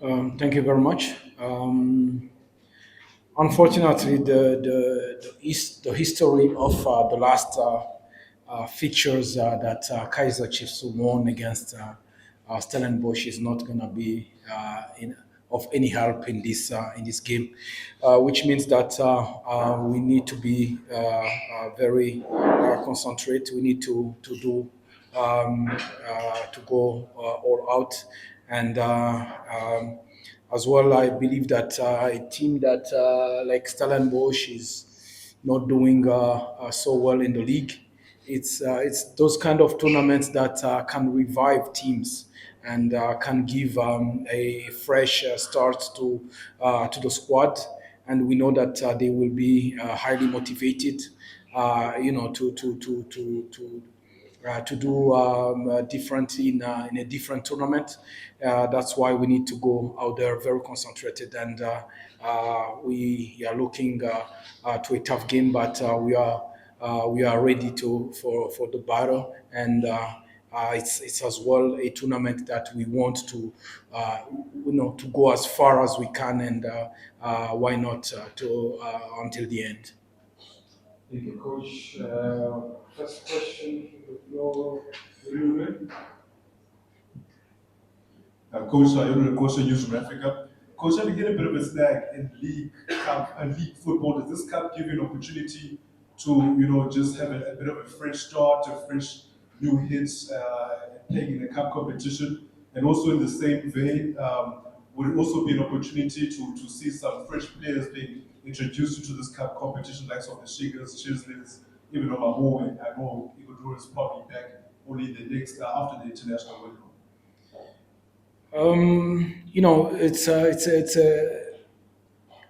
Thank you very much. Unfortunately, the history of the last fixtures that Kaizer Chiefs won against Stellenbosch is not going to be of any help in this game, which means that we need to be very concentrate. We need to do to go all out and. As well, I believe that a team that like Stellenbosch is not doing so well in the league. It's those kind of tournaments that can revive teams and can give a fresh start to the squad. And we know that they will be highly motivated, to do different in a different tournament. That's why we need to go out there very concentrated, and we are looking to a tough game, but we are ready to for the battle, and it's as well a tournament that we want to to go as far as we can, and why not to until the end. Thank you, Coach. First question, the floor, Ruben. Coach Sayuri, Coach of Youth Africa. Coach, have you get a bit of a snag in league cup and league football? Does this cup give you an opportunity to, just have a bit of a fresh start, a fresh new hits, playing in a cup competition? And also in the same vein, would it also be an opportunity to see some fresh players being introduced into this cup competition, like some of the Shakers, Chislins, even though I know Igor is probably back only the next after the international window. It's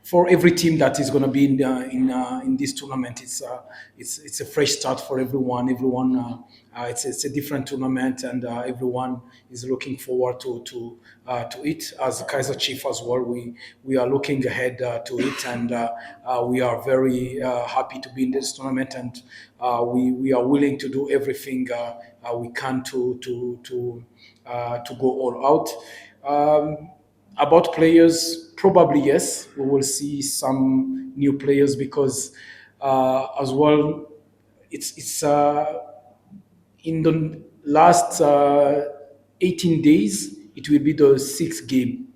for every team that is going to be in this tournament. It's a fresh start for everyone. Everyone, it's a different tournament, and everyone is looking forward to it. As Kaiser Chief as well, we are looking ahead to it, and we are very happy to be in this tournament, and we are willing to do everything we can to go all out. About players, probably yes, we will see some new players because as well, it's in the last 18 days it will be the sixth game,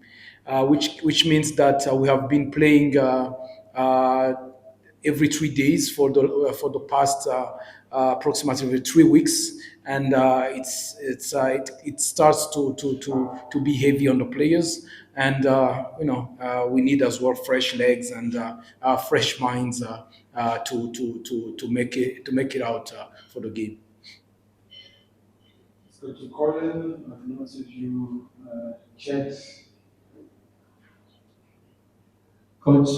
which means that we have been playing uh, every 3 days for the past approximately 3 weeks, and it starts to be heavy on the players, and we need as well fresh legs and fresh minds to make it out for the game. Let's go to Colin. I don't know if you chat. Coach,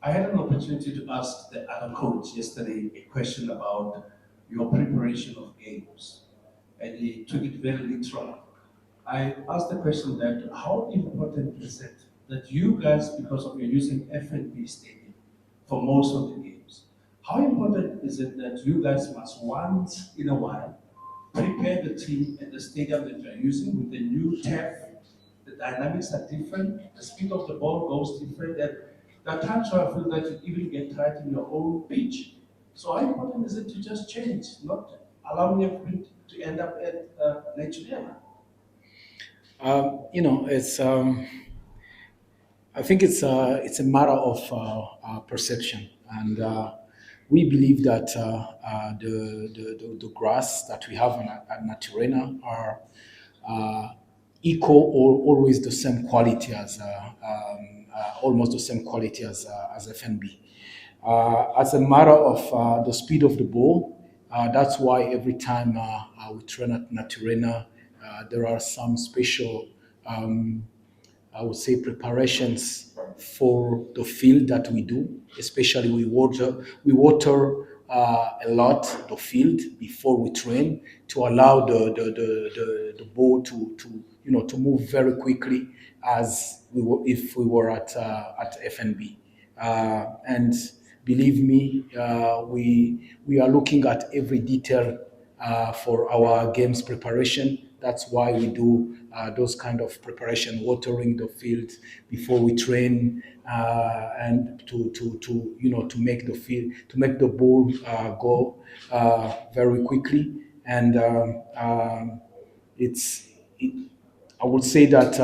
I had an opportunity to ask the other coach yesterday a question about your preparation of games, and he took it very literal. I asked the question that how important is it that you guys, because of your using FNB Stadium for most of the games, how important is it that you guys must once in a while prepare the team at the stadium that you're using with the new turf? The dynamics are different, the speed of the ball goes different, and there are times where I feel that you even get tired in your own pitch. So how important is it to just change, not allowing everything to end up at nature? It's I think it's a matter of perception, and we believe that the grass that we have at Naturena are equal or always the same quality as almost the same quality as FNB. As a matter of the speed of the ball, that's why every time we train at Naturena, there are some special I would say preparations for the field that we do. Especially we water a lot the field before we train to allow the ball to move very quickly as if we were at FNB. And believe me, we are looking at every detail for our games preparation, That's why we do those kind of preparation, watering the field before we train, and to make the field, to make the ball go very quickly. And it's it, I would say that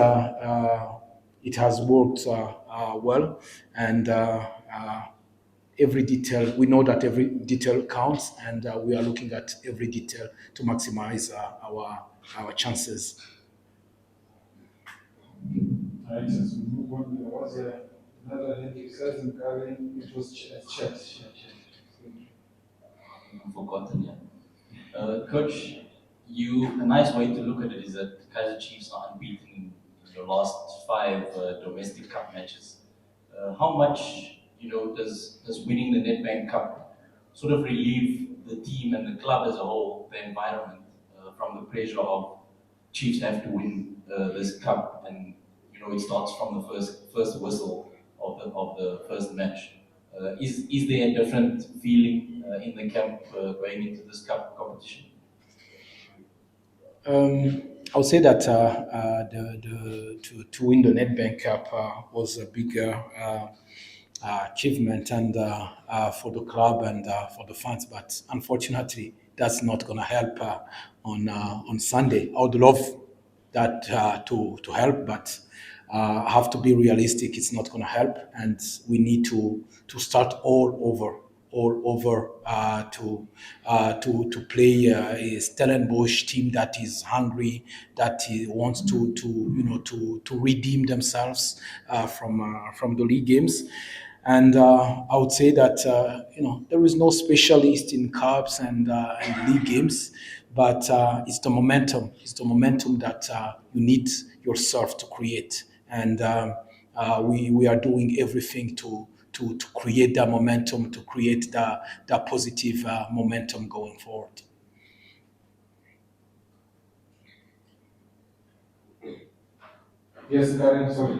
it has worked well, and every detail, we know that every detail counts, and we are looking at every detail to maximize our chances. Right, as we move on, there was another link you said in Karen, it was chat. Forgotten, yeah. Coach, a nice way to look at it is that Kaizer Chiefs are unbeaten in your last five domestic cup matches. How much, does winning the Nedbank Cup sort of relieve the team and the club as a whole, the environment, from the pressure of Chiefs have to win this cup, and it starts from the first whistle of the first match. Is there a different feeling in the camp going into this cup competition? I would say that to win the Nedbank Cup was a big achievement, and for the club and for the fans. But unfortunately, that's not going to help on Sunday. I would love that to help, but I have to be realistic. It's not going to help, and we need to start all over to play a Stellenbosch team that is hungry, that wants to redeem themselves from the league games. And I would say that there is no specialist in cups and league games, but it's the momentum. It's the momentum that you need yourself to create, and we are doing everything to create that momentum, to create that positive momentum going forward. Yes, Karen, sorry.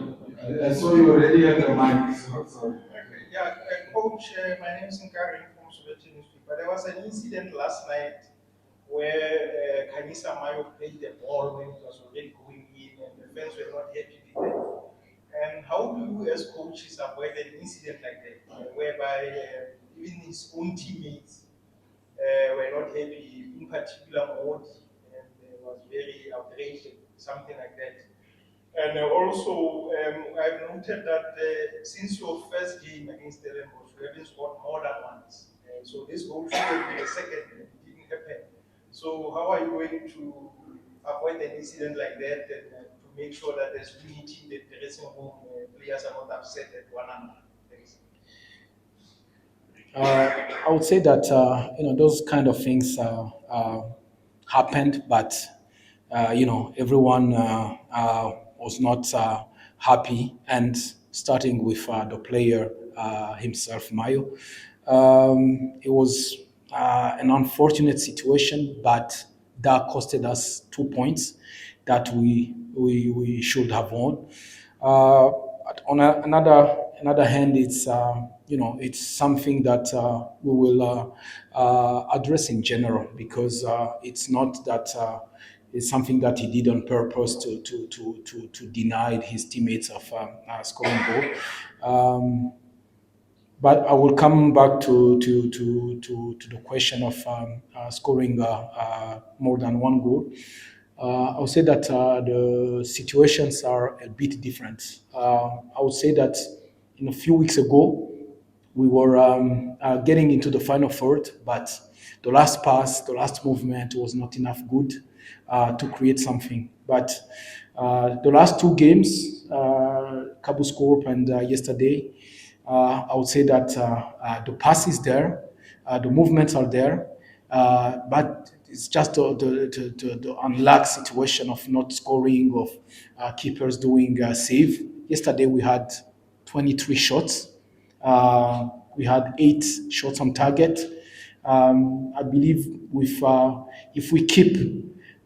I saw you already had the mic, so sorry. Okay, yeah, coach, my name is Nkari from Soweto newspaper. There was an incident last night where Kanisa Mayo played the ball when it was already going in, and the fans were not happy with it. And how do you, as coaches, avoid an incident like that, whereby even his own teammates were not happy, in particular Modi, and was very outraged, something like that. And also, I've noted that since your first game against Stellenbosch, you haven't scored more than once. So this goal should have been the second, and it didn't happen. So how are you going to avoid an incident like that, and to make sure that there's unity in the dressing room, players are not upset at one another? Thanks. I would say that those kind of things happened, but everyone was not happy, and starting with the player himself, Mayo. It was an unfortunate situation, but that costed us 2 points that we should have won. On another hand, it's something that we will address in general, because it's not that it's something that he did on purpose to deny his teammates of scoring goal. But I will come back to the question of scoring more than one goal. I would say that the situations are a bit different. I would say that a few weeks ago, we were getting into the final third, but the last pass, the last movement was not enough good to create something. But the last two games, Kabuscorp and yesterday, I would say that the pass is there, the movements are there, but it's just the unlucky situation of not scoring, of keepers doing save. Yesterday we had 23 shots. We had 8 shots on target. I believe if we keep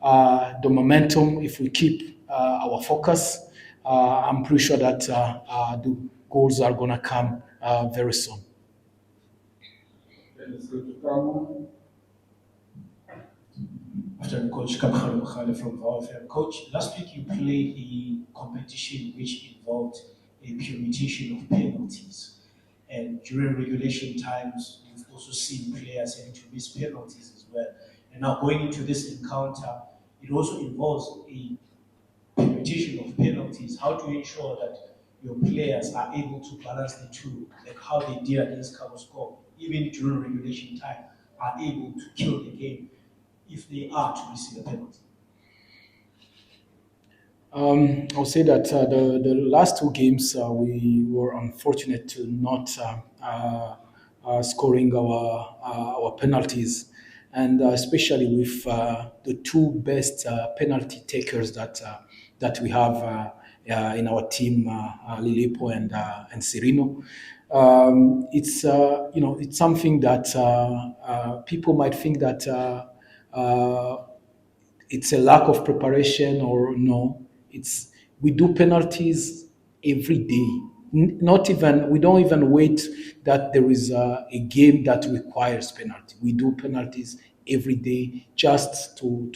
the momentum, if we keep our focus, I'm pretty sure that the goals are going to come very soon. Okay, let's go to Tamu. After Coach Kamkhale Mkhale from VAR. Coach, last week you played a competition which involved a permutation of penalties. And during regulation times, we've also seen players having to miss penalties as well. And now going into this encounter, it also involves a permutation of penalties. How do you ensure that your players are able to balance the two, like how they did against Cabo Score, even during regulation time, are able to kill the game if they are to receive a penalty? I'll say that the last two games we were unfortunate to not scoring our penalties, and especially with the two best penalty takers that we have in our team, Lilipo and Serino. It's it's something that people might think that. It's a lack of preparation or no. It's we do penalties every day. Not even we don't even wait that there is a game that requires penalty. We do penalties every day just to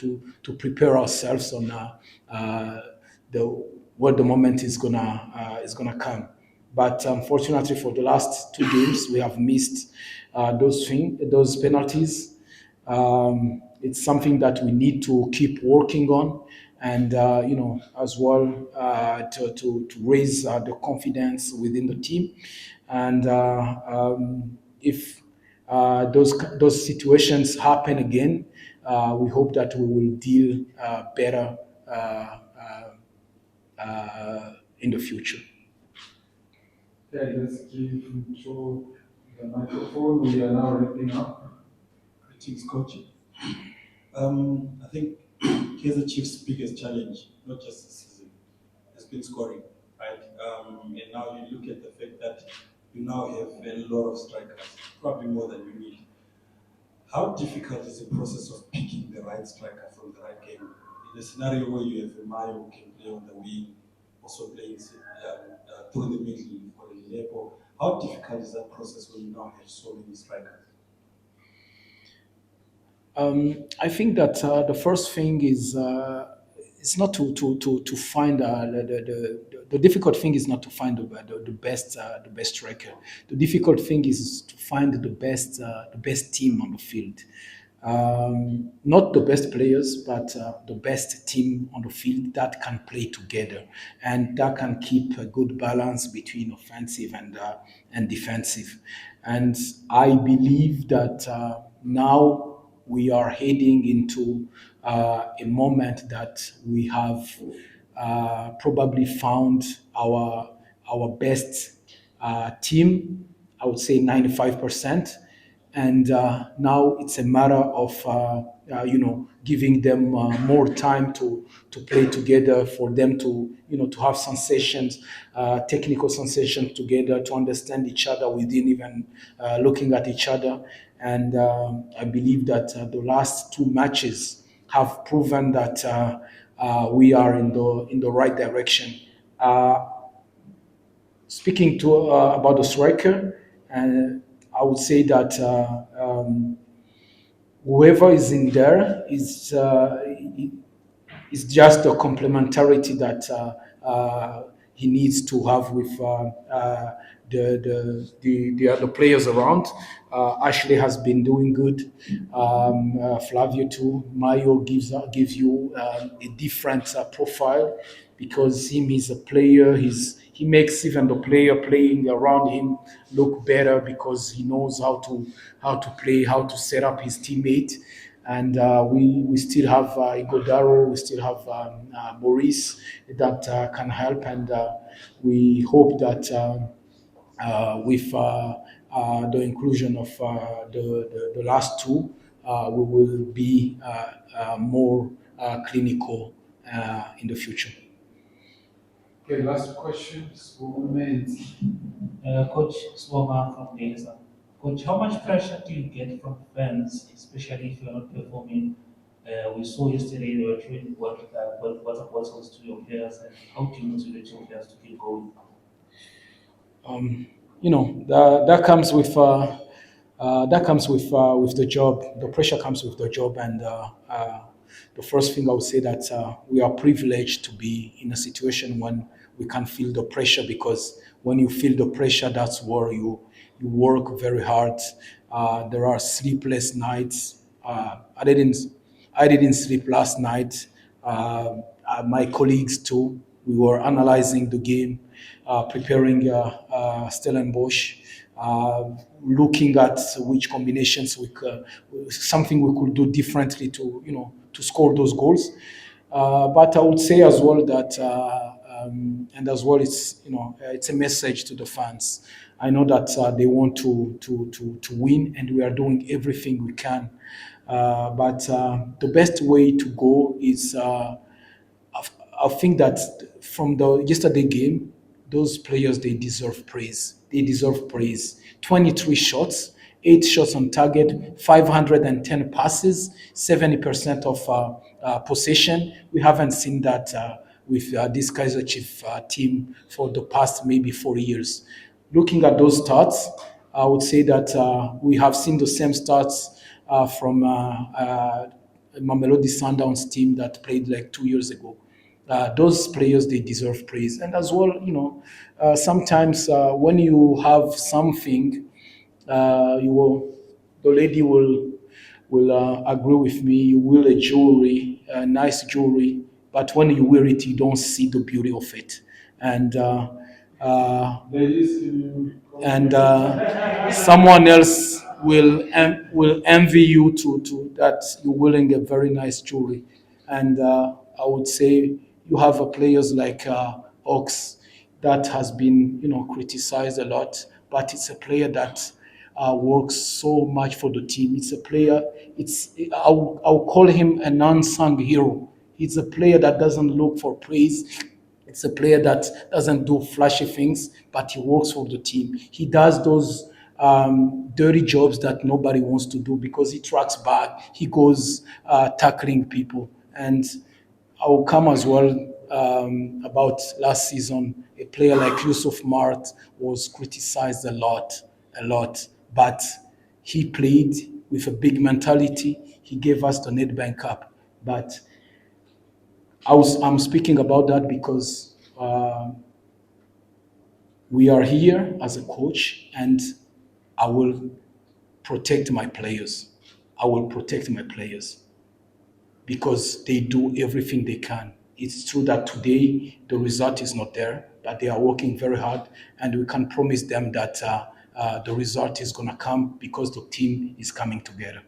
prepare ourselves on the what the moment is gonna come. But unfortunately, for the last two games, we have missed those penalties. It's something that we need to keep working on, and as well to raise the confidence within the team. And if those situations happen again, we hope that we will deal better in the future. Okay, let's give control the microphone. We are now wrapping up. Greetings, coach. I think Kaizer Chiefs' biggest challenge, not just this season, has been scoring, right? And now you look at the fact that you now have a lot of strikers, probably more than you need. How difficult is the process of picking the right striker from the right game? In a scenario where you have a Mayo who can play on the wing, also playing through the middle for the level, how difficult is that process when you now have so many strikers? I think that the first thing is it's not to find the difficult thing is not to find the best striker. The difficult thing is to find the best team on the field. Not the best players, but the best team on the field that can play together and that can keep a good balance between offensive and defensive. And I believe that now we are heading into a moment that we have probably found our best team. I would say 95%, and now it's a matter of giving them more time to play together, for them to to have sensations, technical sensations together, to understand each other within even looking at each other. And I believe that the last two matches have proven that we are in the right direction. Speaking to about the striker, and I would say that whoever is in there is just the complementarity that he needs to have with the other players around. Ashley has been doing good. Flavio too. Mayo gives you a different profile, because him is a player. He makes even the player playing around him look better, because he knows how to play, how to set up his teammate. And we still have Igodaro, we still have Maurice that can help, and we hope that with the inclusion of the last two, we will be more clinical in the future. Okay, last questions. Who made? Coach Swama from Gaza. Coach, how much pressure do you get from fans, especially if you're not performing? We saw yesterday they were throwing water bottles to your players, and how do you motivate your players to keep going? That comes with with the job. The pressure comes with the job, and the first thing I would say that we are privileged to be in a situation when we can feel the pressure, because when you feel the pressure, that's where you work very hard. There are sleepless nights. I didn't sleep last night. My colleagues too. We were analyzing the game, preparing Stellenbosch, looking at which combinations something we could do differently to score those goals. But I would say as well that, and as well, it's a message to the fans. I know that they want to win, and we are doing everything we can. But the best way to go is, I think that from the yesterday game, those players, they deserve praise. They deserve praise. 23 shots, 8 shots on target, 510 passes, 70% of possession. We haven't seen that with this Kaizer Chief team for the past maybe 4 years. Looking at those stats, I would say that we have seen the same stats from Mamelodi Sundowns team that played like 2 years ago. Those players, they deserve praise. And as well, sometimes when you have something, you will, the lady will agree with me. You wear a jewelry, a nice jewelry, but when you wear it, you don't see the beauty of it. And Ladies, can you someone else will envy you to that you're wearing a very nice jewelry. And I would say you have players like Ox that has been criticized a lot, but it's a player that works so much for the team. It's a player. I'll call him an unsung hero. He's a player that doesn't look for praise. It's a player that doesn't do flashy things, but he works for the team. He does those dirty jobs that nobody wants to do, because he tracks back. He goes tackling people. And I will come as well about last season. A player like Yusuf Mart was criticized a lot. But he played with a big mentality. He gave us the Nedbank Cup. But I'm speaking about that because we are here as a coach, and I will protect my players. I will protect my players because they do everything they can. It's true that today the result is not there, but they are working very hard, and we can promise them that the result is going to come because the team is coming together.